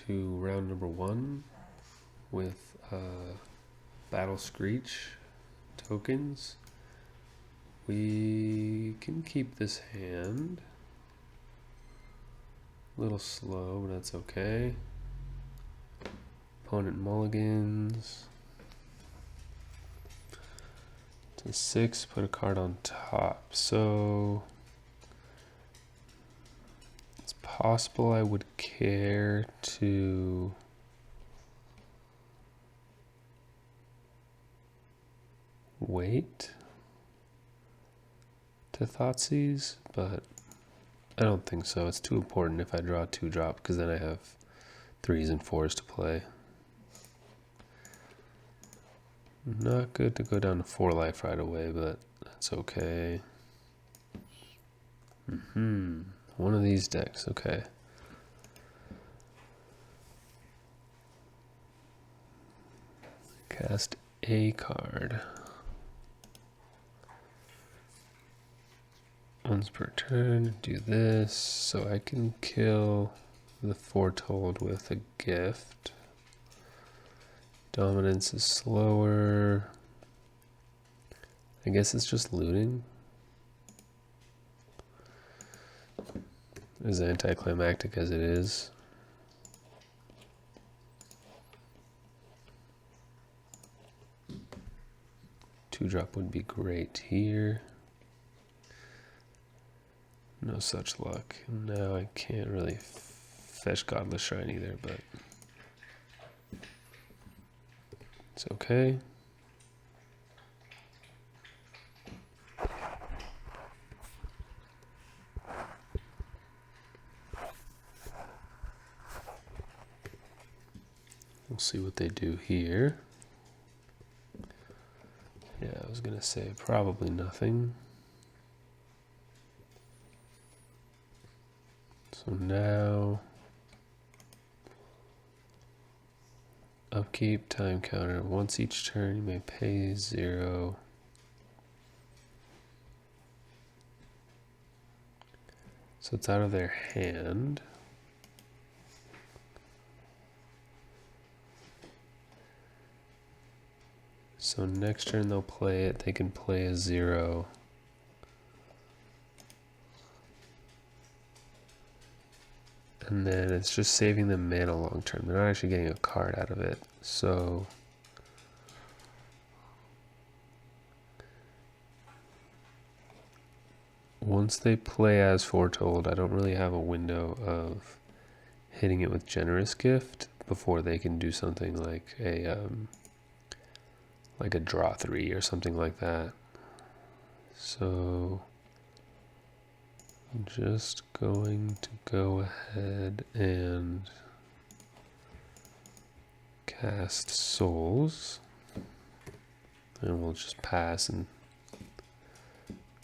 to round number 1 with Battle Screech tokens. We can keep this hand. A little slow, but that's okay. Opponent mulligans. To 6, put a card on top. So it's possible I would care to wait to Thoughtseize, but I don't think so. It's too important if I draw 2-drop, because then I have 3s and 4s to play. Not good to go down to 4 life right away, but that's okay. One of these decks, okay. Cast a card. Once per turn, do this, so I can kill the Foretold with a gift. Dominance is slower. I guess it's just looting. As anticlimactic as it is. Two-drop would be great here. No such luck. Now I can't really fetch Godless Shrine either, but it's okay. We'll see what they do here. Yeah, I was gonna say probably nothing. So now, upkeep, time counter. Once each turn, you may pay 0. So it's out of their hand. So next turn they'll play it. They can play a 0. And then it's just saving them mana long term. They're not actually getting a card out of it. So once they play as Foretold, I don't really have a window of hitting it with Generous Gift before they can do something like a draw 3 or something like that. So I'm just going to go ahead and cast Souls, and we'll just pass and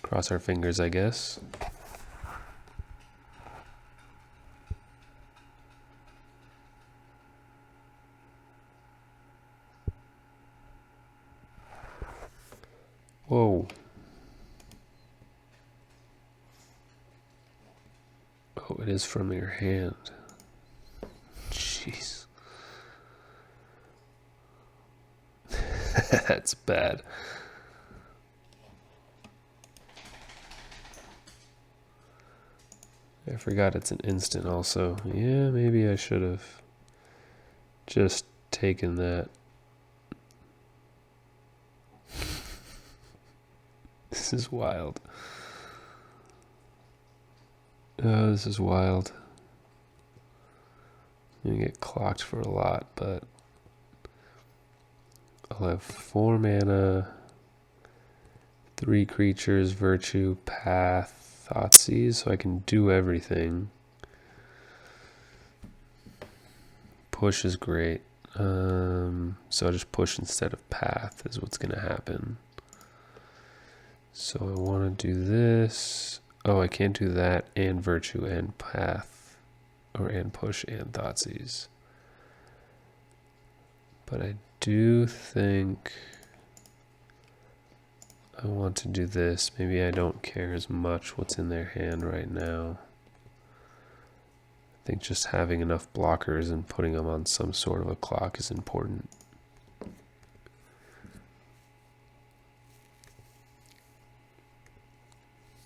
cross our fingers, I guess. Whoa. Oh, it is from your hand. Jeez. That's bad. I forgot it's an instant also. Yeah, maybe I should have just taken that. This is wild. Oh, this is wild. I'm gonna get clocked for a lot, but I'll have 4 mana, 3 creatures, Virtue, Path, Thoughtseize, so I can do everything. Push is great. So I'll just push instead of Path is what's gonna happen. So I want to do this. Oh, I can't do that and Virtue and Path, or and Push and Thoughtseize. But I do think I want to do this. Maybe I don't care as much what's in their hand right now. I think just having enough blockers and putting them on some sort of a clock is important.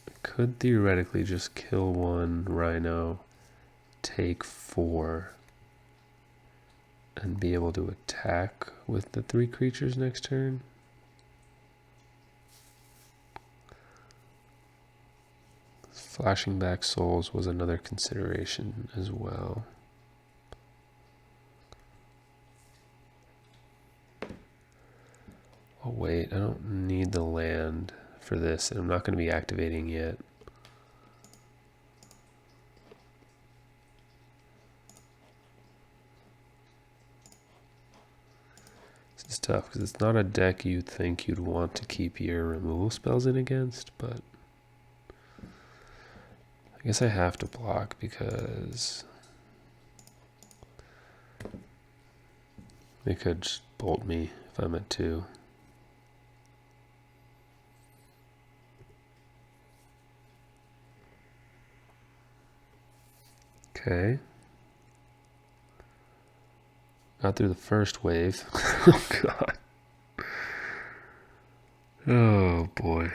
I could theoretically just kill one Rhino, take 4, and be able to attack with the 3 creatures next turn. Flashing back souls was another consideration as well. Oh wait, I don't need the land for this, and I'm not going to be activating yet. This is tough because it's not a deck you'd think you'd want to keep your removal spells in against, but I guess I have to block because they could just bolt me if I'm at 2. Okay. Got through the first wave. Oh god. Oh boy.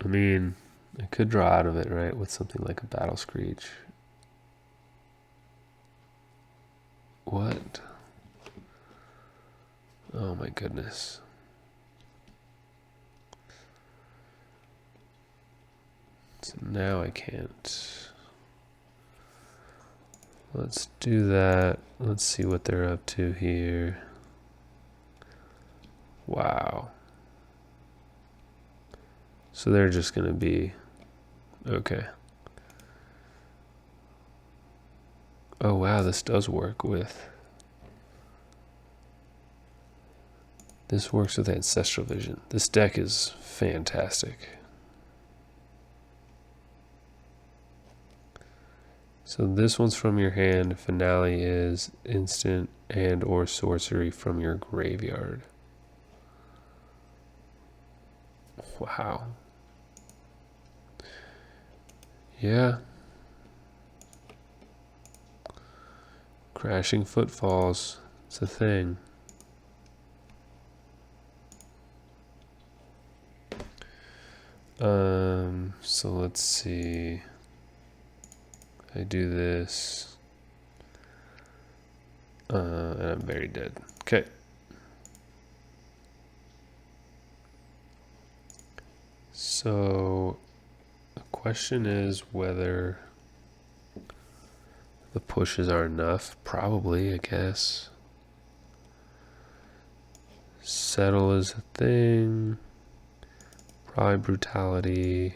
I mean, I could draw out of it, right, with something like a Battle Screech. What? Oh my goodness. So now I can't. Let's do that. Let's see what they're up to here. Wow. So they're just going to be... Okay. Oh wow, this does work with... This works with Ancestral Vision. This deck is fantastic. So this one's from your hand. Finale is instant and or sorcery from your graveyard. Wow. Yeah. Crashing Footfalls. It's a thing. So let's see. I do this. And I'm very dead. Okay. So the question is whether the pushes are enough. Probably, I guess. Settle is a thing. Probably Brutality.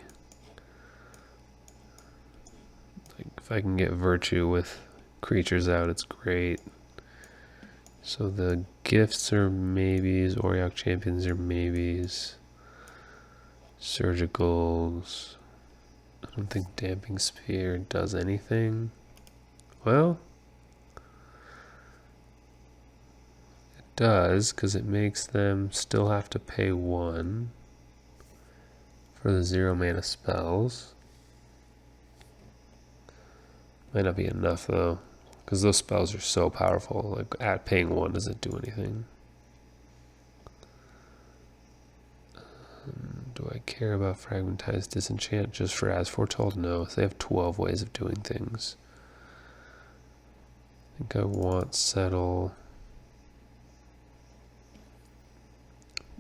Like if I can get Virtue with creatures out, it's great. So the gifts are maybes. Auriok Champions are maybes. Surgicals. I don't think Damping Spear does anything. Well, it does, because it makes them still have to pay 1 for the 0 mana spells. Might not be enough though, because those spells are so powerful. Like at paying 1 doesn't do anything. Do I care about Fragmentized Disenchant just for As Foretold? No, they have 12 ways of doing things. I think I want Settle.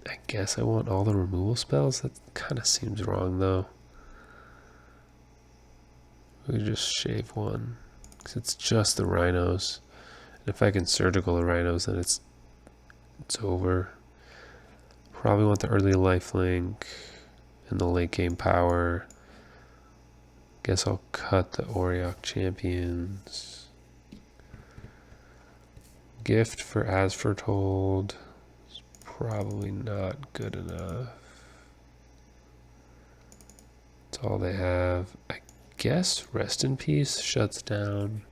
I guess I want all the removal spells? That kind of seems wrong though. We just shave 1. Because it's just the Rhinos. And if I can surgical the Rhinos, then it's over. Probably want the early lifelink and the late game power. Guess I'll cut the Auriok Champions. Gift for As Foretold is probably not good enough. That's all they have. I guess Rest in Peace shuts down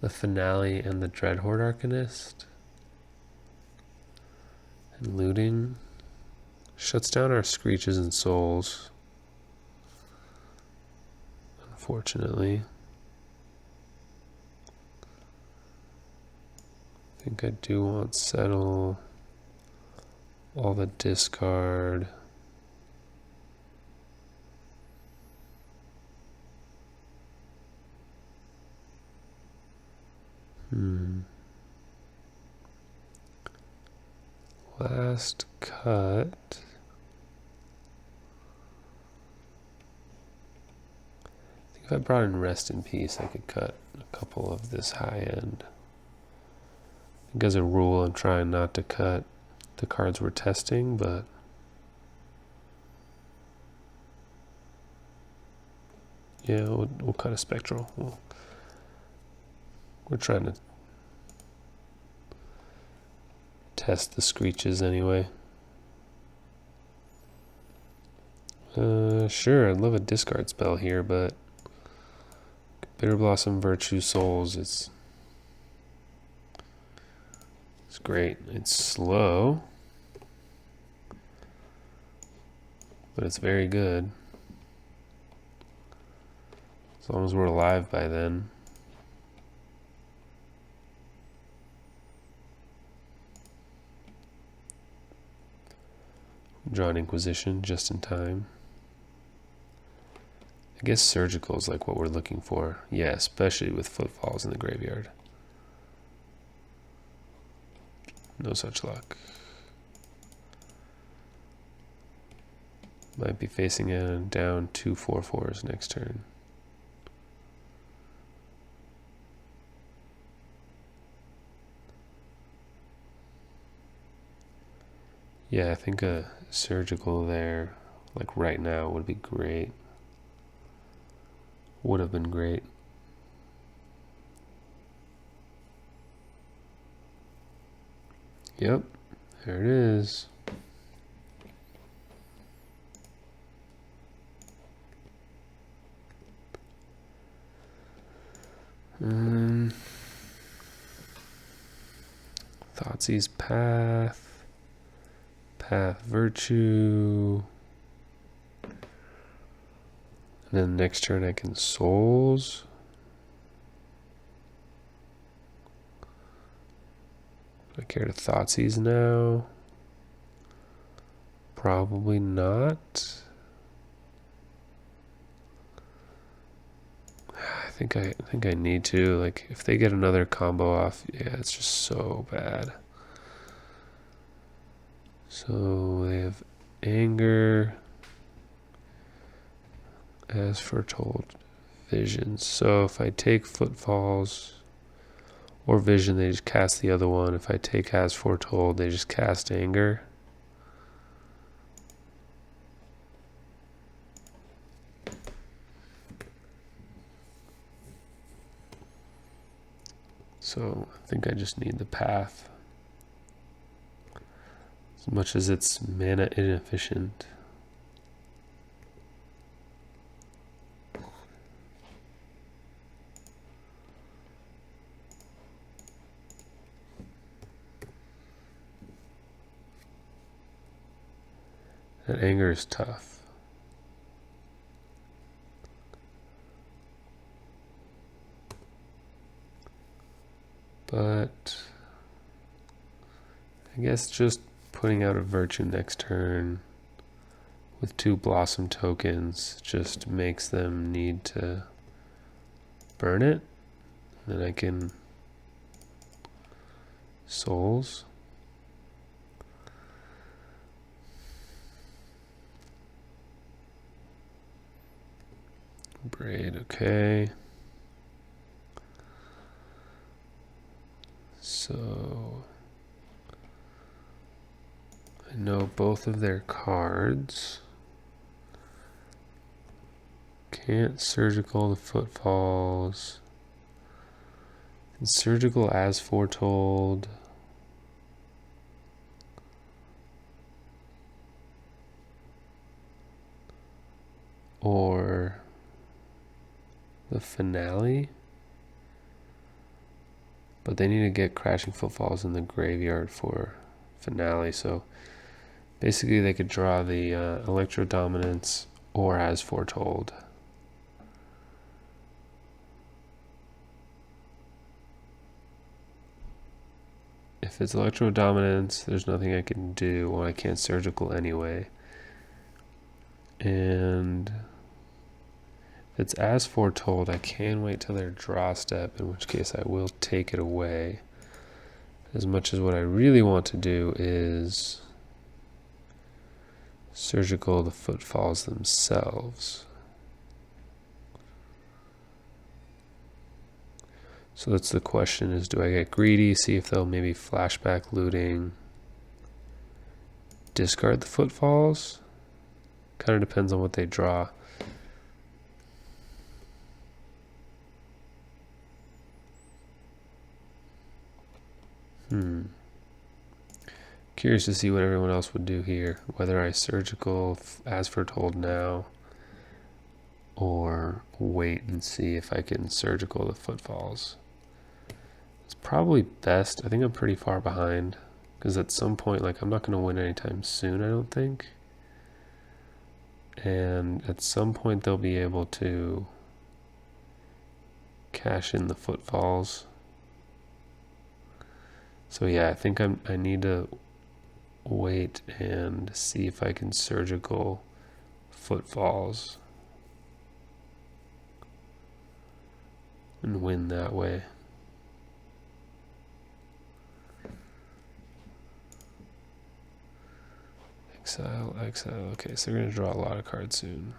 the Finale and the Dreadhorde Arcanist. And Looting shuts down our Screeches and Souls. unfortunately. I think I do want settle, all the discard. Last cut. I think if I brought in Rest in Peace, I could cut a couple of this high end. I think as a rule, I'm trying not to cut the cards we're testing, but yeah, we'll cut a Spectral. We're trying to test the Screeches anyway. Sure, I'd love a discard spell here, but Bitter Blossom, Virtue, Souls, it's great. It's slow, but it's very good. As long as we're alive by then. Draw an Inquisition just in time. I guess Surgical is like what we're looking for. Yeah, especially with Footfalls in the graveyard. No such luck. Might be facing a down 2 4/4s next turn. Yeah, I think a Surgical there, like right now, would be great. Would have been great. Yep, there it is. Thoughtseize Path, Path Virtue, and then next turn I can Souls. Do I care to Thoughtseize now? Probably not. I think I need to. Like, if they get another combo off, yeah, it's just so bad. So they have Anger, as foretold, Visions. So if I take Footfalls or Vision, they just cast the other one. If I take As Foretold, they just cast Anger. So I think I just need the Path. As much as it's mana inefficient. That Anger is tough. But I guess just putting out a Virtue next turn with 2 Blossom tokens just makes them need to burn it. Then I can Souls. Braid, okay. So I know both of their cards. Can't Surgical the Footfalls. And Surgical as Foretold. Or the Finale. But they need to get Crashing Footfalls in the graveyard for Finale. So basically they could draw the Electro Dominance or As Foretold. if it's electro dominance, there's nothing I can do. Well, I can't surgical anyway. And if it's as foretold, I can wait till their draw step, in which case I will take it away. As much as what I really want to do is surgical the footfalls themselves. So that's the question, is do I get greedy, see if they'll maybe flashback looting, discard the footfalls? Kind of depends on what they draw. Curious to see what everyone else would do here, whether I surgical as foretold now or wait and see if I can surgical the footfalls. It's probably best. I think I'm pretty far behind because at some point, like, I'm not going to win anytime soon, I don't think. And at some point they'll be able to cash in the footfalls. So yeah, I think I need to wait and see if I can surgical footfalls and win that way. Exile, exile. Okay, so we're going to draw a lot of cards soon.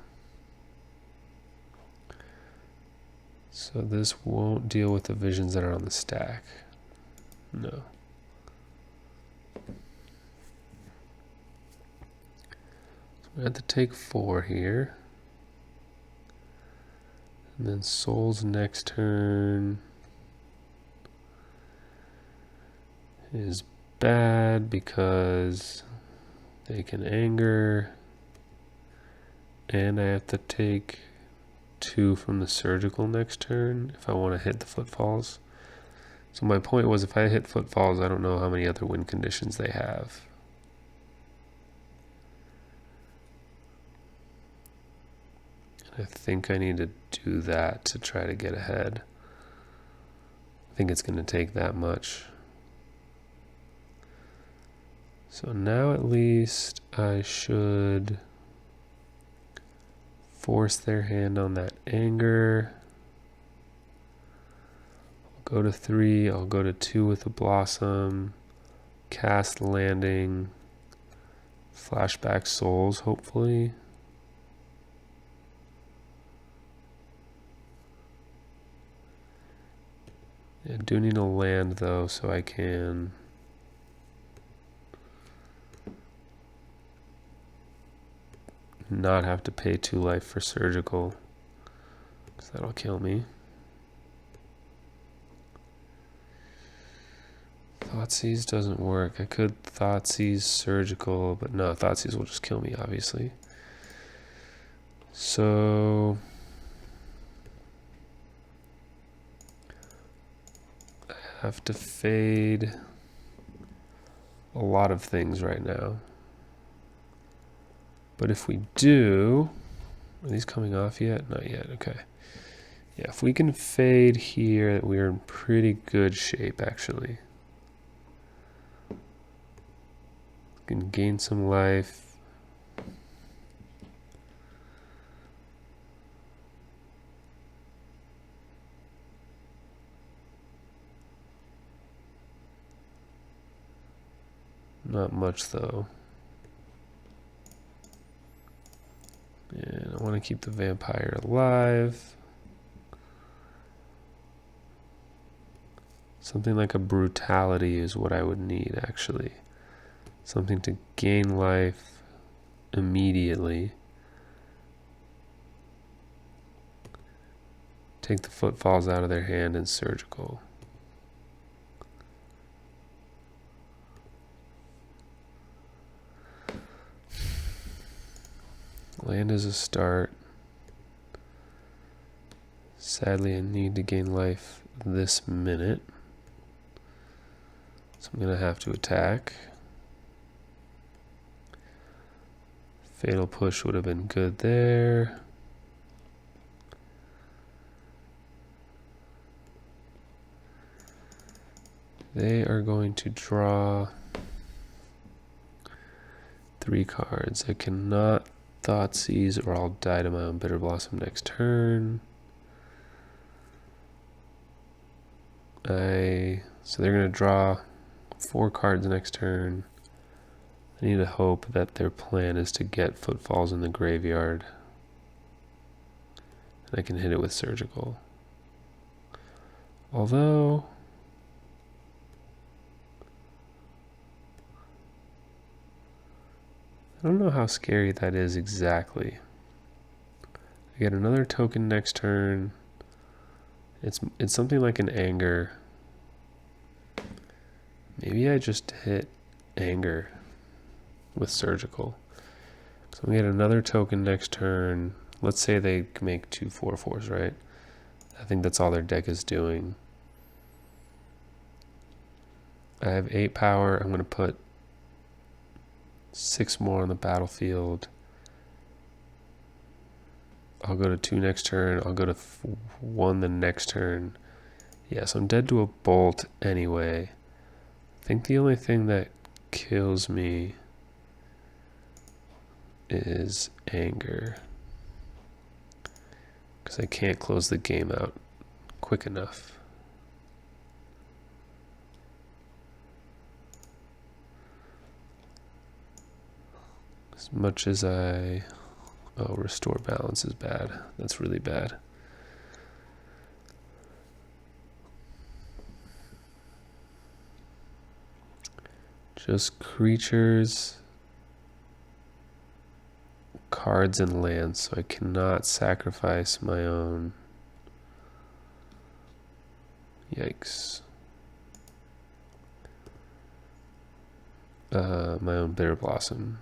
So this won't deal with the visions that are on the stack. No. We have to take 4 here. And then Soul's next turn is bad because they can anger. And I have to take 2 from the surgical next turn if I want to hit the footfalls. So my point was, if I hit footfalls, I don't know how many other win conditions they have. I think I need to do that to try to get ahead. I think it's going to take that much. So now at least I should force their hand on that anger. I'll go to 3, I'll go to 2 with a blossom, cast landing, flashback souls hopefully. I do need a land though, so I can not have to pay 2 life for surgical, because that'll kill me. Thoughtseize doesn't work. I could Thoughtseize surgical, but no, Thoughtseize will just kill me, obviously. So I have to fade a lot of things right now. But if we do, are these coming off yet? Not yet, okay. Yeah, if we can fade here, we're in pretty good shape actually. Can gain some life. Not much though. And I want to keep the vampire alive. Something like a brutality is what I would need actually. Something to gain life immediately. Take the footfalls out of their hand and surgical. Land is a start. Sadly, I need to gain life this minute. So I'm going to have to attack. Fatal push would have been good there. They are going to draw 3 cards. I cannot Thoughtseize or I'll die to my own Bitter Blossom next turn. So they're going to draw 4 cards next turn. I need to hope that their plan is to get Footfalls in the graveyard. And I can hit it with Surgical. Although I don't know how scary that is exactly. I get another token next turn. It's something like an Anger. Maybe I just hit Anger with Surgical. So we get another token next turn. Let's say they make 2 4/4s, right? I think that's all their deck is doing. I have 8 power. I'm going to put 6 more on the battlefield. I'll go to 2 next turn. I'll go to 1 the next turn. Yeah, so I'm dead to a bolt anyway. I think the only thing that kills me is Anger. Because I can't close the game out quick enough. As much as oh, Restore Balance is bad. That's really bad. Just creatures, cards, and lands, so I cannot sacrifice my own. Yikes. My own Bitter Blossom.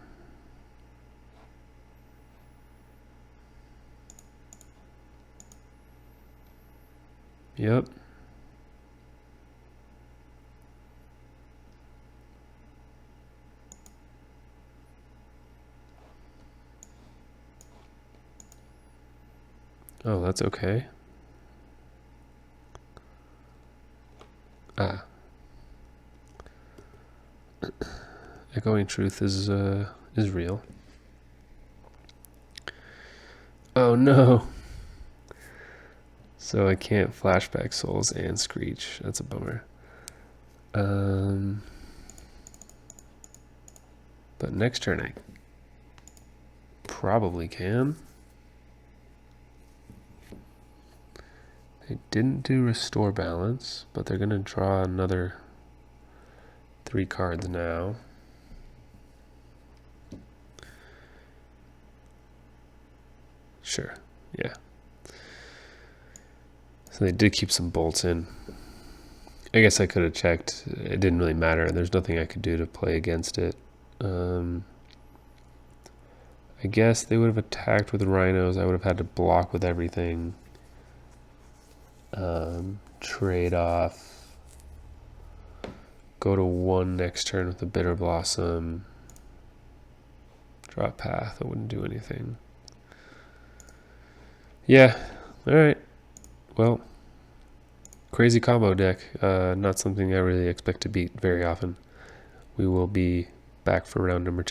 Yep. Oh, that's okay. Echoing Truth is real. Oh no. So I can't Flashback Souls and Screech. That's a bummer. But next turn I probably can. They didn't do Restore Balance, but they're going to draw another 3 cards now. Sure, yeah. So they did keep some bolts in. I guess I could have checked. It didn't really matter. There's nothing I could do to play against it. I guess they would have attacked with Rhinos. I would have had to block with everything. Trade off. Go to 1 next turn with the Bitter Blossom. Draw Path. I wouldn't do anything. Yeah. Alright. Well, crazy combo deck. Not something I really expect to beat very often. We will be back for round number 2.